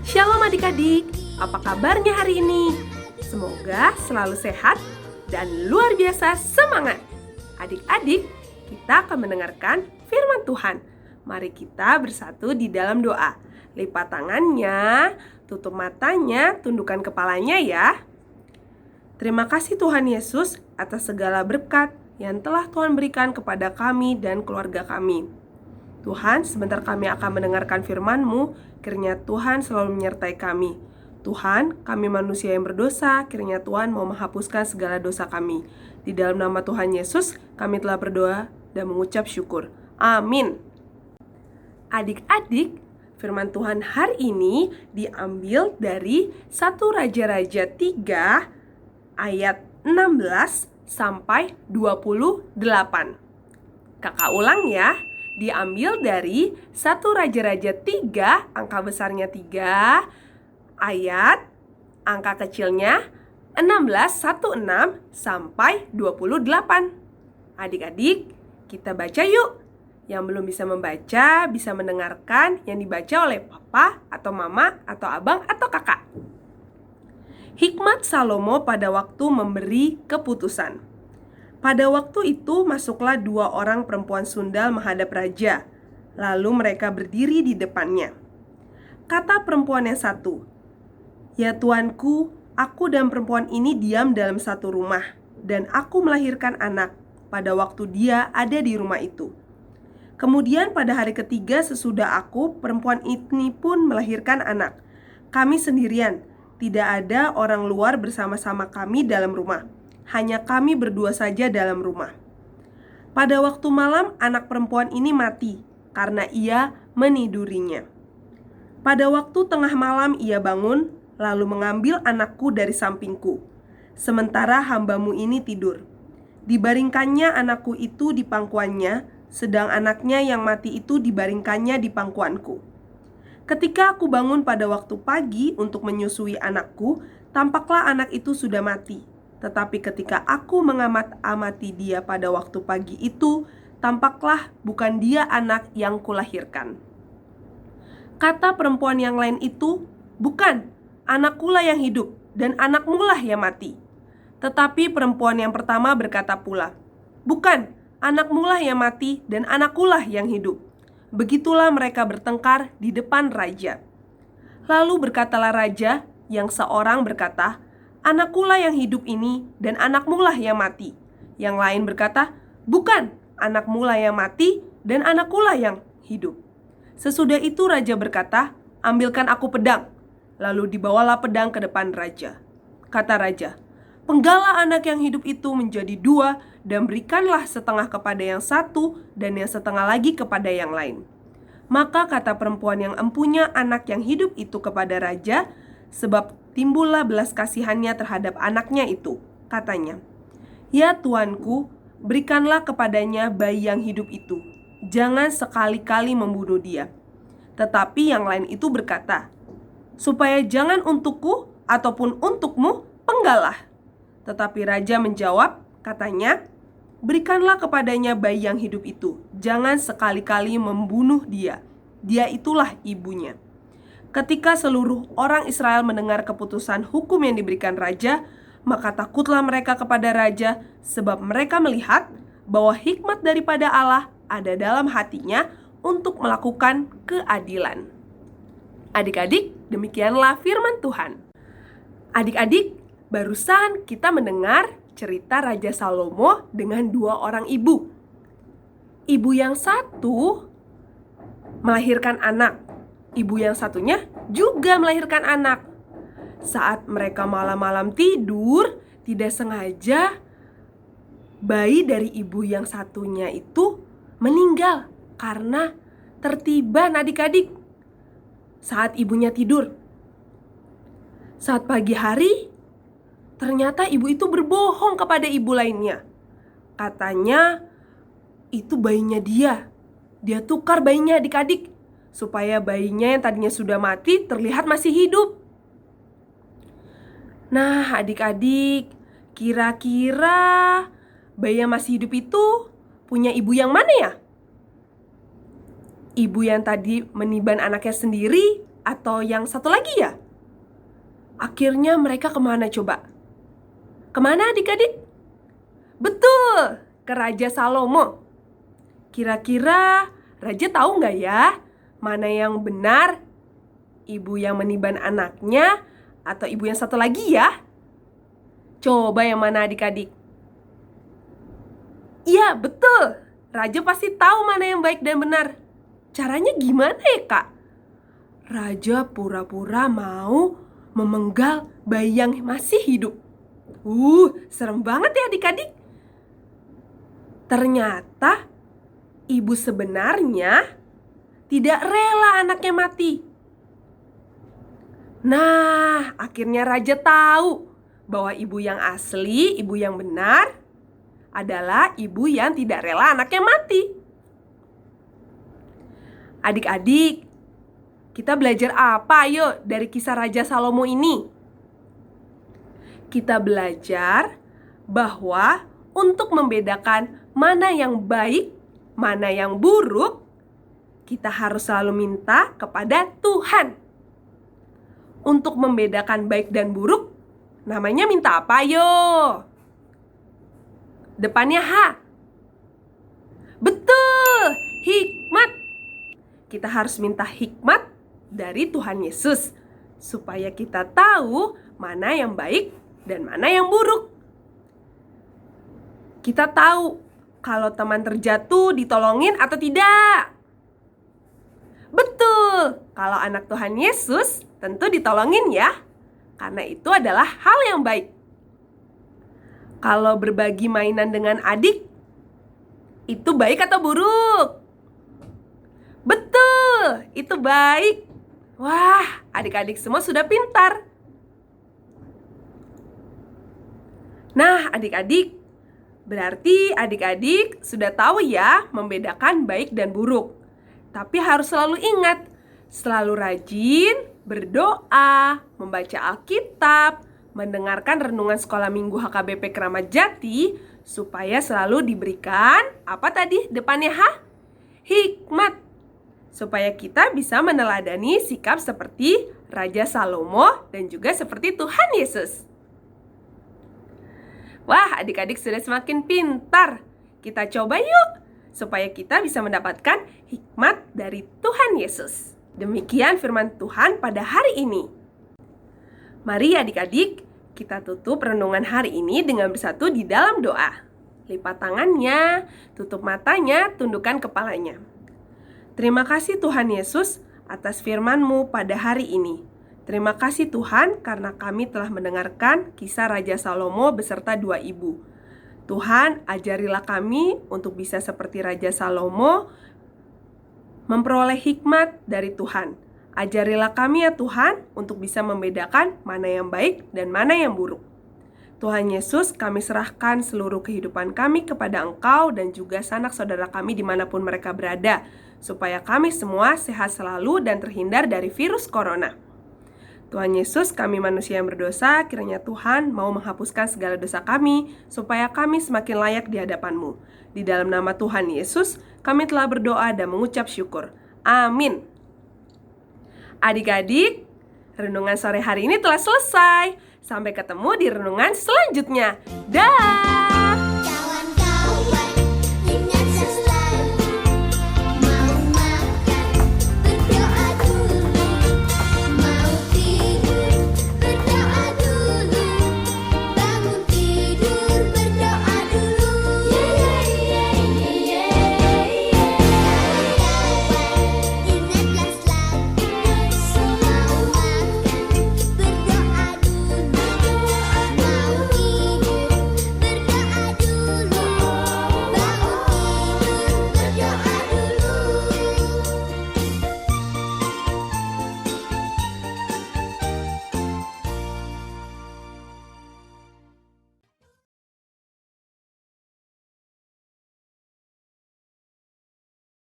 Shalom adik-adik, apa kabarnya hari ini? Semoga selalu sehat dan luar biasa semangat. Adik-adik, kita akan mendengarkan firman Tuhan. Mari kita bersatu di dalam doa. Lipat tangannya, tutup matanya, tundukkan kepalanya ya. Terima kasih Tuhan Yesus atas segala berkat yang telah Tuhan berikan kepada kami dan keluarga kami. Tuhan, sebentar kami akan mendengarkan firman-Mu, kiranya Tuhan selalu menyertai kami. Tuhan, kami manusia yang berdosa, kiranya Tuhan mau menghapuskan segala dosa kami. Di dalam nama Tuhan Yesus, kami telah berdoa dan mengucap syukur. Amin. Adik-adik, firman Tuhan hari ini diambil dari 1 Raja-Raja 3 ayat 16 sampai 28. Kakak ulang ya. Diambil dari 1 Raja-Raja 3, angka besarnya 3, ayat angka kecilnya 16 sampai 28. Adik-adik, kita baca yuk. Yang belum bisa membaca, bisa mendengarkan yang dibaca oleh papa atau mama atau abang atau kakak. Hikmat Salomo pada waktu memberi keputusan. Pada waktu itu masuklah 2 orang perempuan sundal menghadap raja. Lalu mereka berdiri di depannya. Kata perempuan yang satu, "Ya tuanku, aku dan perempuan ini diam dalam satu rumah, dan aku melahirkan anak pada waktu dia ada di rumah itu. Kemudian pada hari ketiga sesudah aku, perempuan ini pun melahirkan anak. Kami sendirian, tidak ada orang luar bersama-sama kami dalam rumah. Hanya kami berdua saja dalam rumah. Pada waktu malam, anak perempuan ini mati karena ia menidurinya. Pada waktu tengah malam ia bangun, lalu mengambil anakku dari sampingku. Sementara hambamu ini tidur. Dibaringkannya anakku itu di pangkuannya, sedang anaknya yang mati itu dibaringkannya di pangkuanku. Ketika aku bangun pada waktu pagi untuk menyusui anakku, tampaklah anak itu sudah mati. Tetapi ketika aku mengamati dia pada waktu pagi itu, tampaklah bukan dia anak yang kulahirkan." Kata perempuan yang lain itu, "Bukan, anakkulah yang hidup dan anakmulah yang mati." Tetapi perempuan yang pertama berkata pula, "Bukan, anakmulah yang mati dan anakkulah yang hidup." Begitulah mereka bertengkar di depan raja. Lalu berkatalah raja, yang seorang berkata, "Anakkulah yang hidup ini dan anakmulah yang mati." Yang lain berkata, "Bukan, anakmulah yang mati dan anakkulah yang hidup." Sesudah itu raja berkata, "Ambilkan aku pedang." Lalu dibawalah pedang ke depan raja. Kata raja, "Penggalah anak yang hidup itu menjadi 2 dan berikanlah setengah kepada yang satu dan yang setengah lagi kepada yang lain." Maka kata perempuan yang empunya anak yang hidup itu kepada raja, sebab timbullah belas kasihannya terhadap anaknya itu. Katanya, "Ya tuanku, berikanlah kepadanya bayi yang hidup itu. Jangan sekali-kali membunuh dia." Tetapi yang lain itu berkata, "Supaya jangan untukku ataupun untukmu, penggalah." Tetapi raja menjawab, katanya, "Berikanlah kepadanya bayi yang hidup itu. Jangan sekali-kali membunuh dia. Dia itulah ibunya." Ketika seluruh orang Israel mendengar keputusan hukum yang diberikan raja, maka takutlah mereka kepada raja, sebab mereka melihat bahwa hikmat daripada Allah ada dalam hatinya untuk melakukan keadilan. Adik-adik, demikianlah firman Tuhan. Adik-adik, barusan kita mendengar cerita Raja Salomo dengan 2 orang ibu. Ibu yang satu melahirkan anak. Ibu yang satunya juga melahirkan anak. Saat mereka malam-malam tidur, tidak sengaja bayi dari ibu yang satunya itu meninggal karena tertiban adik-adik saat ibunya tidur. Saat pagi hari, ternyata ibu itu berbohong kepada ibu lainnya. Katanya itu bayinya dia. Dia tukar bayinya adik-adik, supaya bayinya yang tadinya sudah mati terlihat masih hidup. Nah adik-adik, kira-kira bayi yang masih hidup itu punya ibu yang mana ya? Ibu yang tadi meniban anaknya sendiri atau yang satu lagi ya? Akhirnya mereka kemana coba? Kemana adik-adik? Betul, ke Raja Salomo. Kira-kira Raja tahu nggak ya mana yang benar? Ibu yang meniban anaknya atau ibu yang satu lagi ya? Coba yang mana adik-adik? Iya, betul. Raja pasti tahu mana yang baik dan benar. Caranya gimana ya, Kak? Raja pura-pura mau memenggal bayi yang masih hidup. Serem banget ya adik-adik. Ternyata ibu sebenarnya tidak rela anaknya mati. Nah, akhirnya Raja tahu bahwa ibu yang asli, ibu yang benar adalah ibu yang tidak rela anaknya mati. Adik-adik, kita belajar apa ayo dari kisah Raja Salomo ini? Kita belajar bahwa untuk membedakan mana yang baik, mana yang buruk, kita harus selalu minta kepada Tuhan. Untuk membedakan baik dan buruk, namanya minta apa yo? Depannya H. Betul, hikmat. Kita harus minta hikmat dari Tuhan Yesus supaya kita tahu mana yang baik dan mana yang buruk. Kita tahu kalau teman terjatuh ditolongin atau tidak. Betul, kalau anak Tuhan Yesus tentu ditolongin ya, karena itu adalah hal yang baik. Kalau berbagi mainan dengan adik, itu baik atau buruk? Betul, itu baik. Wah, adik-adik semua sudah pintar. Nah, adik-adik, berarti adik-adik sudah tahu ya membedakan baik dan buruk. Tapi harus selalu ingat, selalu rajin berdoa, membaca Alkitab, mendengarkan renungan sekolah minggu HKBP Keramat Jati, supaya selalu diberikan, apa tadi depannya H? Hikmat. Supaya kita bisa meneladani sikap seperti Raja Salomo dan juga seperti Tuhan Yesus. Wah, adik-adik sudah semakin pintar. Kita coba yuk, supaya kita bisa mendapatkan hikmat dari Tuhan Yesus. Demikian firman Tuhan pada hari ini. Mari adik-adik, kita tutup renungan hari ini dengan bersatu di dalam doa. Lipat tangannya, tutup matanya, tundukkan kepalanya. Terima kasih Tuhan Yesus atas firman-Mu pada hari ini. Terima kasih Tuhan karena kami telah mendengarkan kisah Raja Salomo beserta dua ibu. Tuhan, ajarilah kami untuk bisa seperti Raja Salomo, memperoleh hikmat dari Tuhan. Ajarilah kami ya Tuhan untuk bisa membedakan mana yang baik dan mana yang buruk. Tuhan Yesus, kami serahkan seluruh kehidupan kami kepada Engkau dan juga sanak saudara kami dimanapun mereka berada, supaya kami semua sehat selalu dan terhindar dari virus corona. Tuhan Yesus, kami manusia yang berdosa, kiranya Tuhan mau menghapuskan segala dosa kami, supaya kami semakin layak di hadapan-Mu. Di dalam nama Tuhan Yesus, kami telah berdoa dan mengucap syukur. Amin. Adik-adik, renungan sore hari ini telah selesai. Sampai ketemu di renungan selanjutnya. Dah.